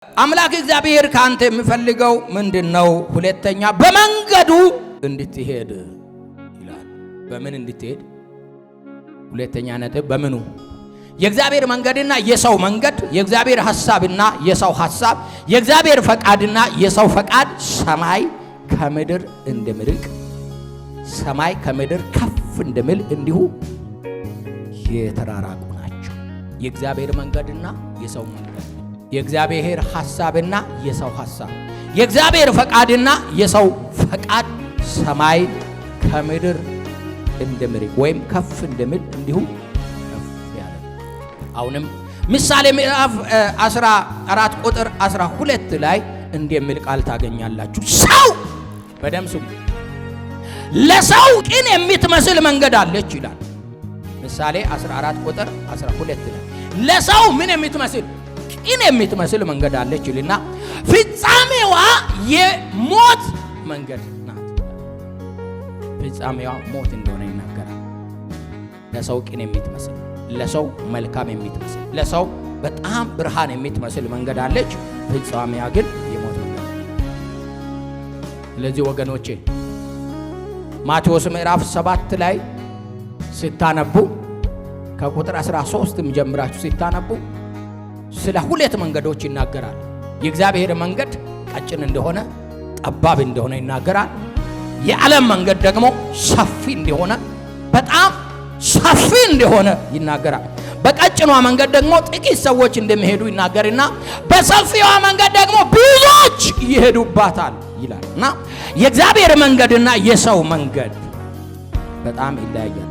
አምላክ እግዚአብሔር ካንተ የሚፈልገው ምንድነው? ሁለተኛ በመንገዱ እንድትሄድ ይላል። በምን እንድትሄድ? ሁለተኛ ነጥብ በምኑ? የእግዚአብሔር መንገድና የሰው መንገድ፣ የእግዚአብሔር ሐሳብና የሰው ሐሳብ፣ የእግዚአብሔር ፈቃድና የሰው ፈቃድ ሰማይ ከምድር እንደሚርቅ ሰማይ ከምድር ከፍ እንደሚል እንዲሁ የተራራቁ ናቸው። የእግዚአብሔር መንገድና የሰው መንገድ፣ የእግዚአብሔር ሐሳብና የሰው ሐሳብ፣ የእግዚአብሔር ፈቃድና የሰው ፈቃድ ሰማይ ከምድር እንደሚርቅ ወይም ከፍ እንደሚል እንዲሁ ከፍ ያለ። አሁንም ምሳሌ ምዕራፍ 14 ቁጥር 12 ላይ እንደሚል ቃል ታገኛላችሁ። ሰው በደም ስሙ፣ ለሰው ቅን የምትመስል መንገድ አለች ይላል። ምሳሌ 14 ቁጥር 12 ላይ ለሰው ምን የምትመስል? ቅን የምትመስል መንገድ አለች ይልና ፍጻሜዋ የሞት መንገድ ናት። ፍጻሜዋ ሞት እንደሆነ ይናገራል። ለሰው ቅን የምትመስል፣ ለሰው መልካም የምትመስል፣ ለሰው በጣም ብርሃን የምትመስል መንገድ አለች። ፍጻሜዋ ግን የሞት መንገድ። ስለዚህ ወገኖቼ ማቴዎስ ምዕራፍ 7 ላይ ስታነቡ ከቁጥር 13 ጀምራችሁ ስታነቡ ስለ ሁለት መንገዶች ይናገራል። የእግዚአብሔር መንገድ ቀጭን እንደሆነ ጠባብ እንደሆነ ይናገራል። የዓለም መንገድ ደግሞ ሰፊ እንደሆነ በጣም ሰፊ እንደሆነ ይናገራል። በቀጭኗ መንገድ ደግሞ ጥቂት ሰዎች እንደሚሄዱ ይናገርና በሰፊዋ መንገድ ደግሞ ብዙዎች ይሄዱባታል ይላል። እና የእግዚአብሔር መንገድና የሰው መንገድ በጣም ይለያያል።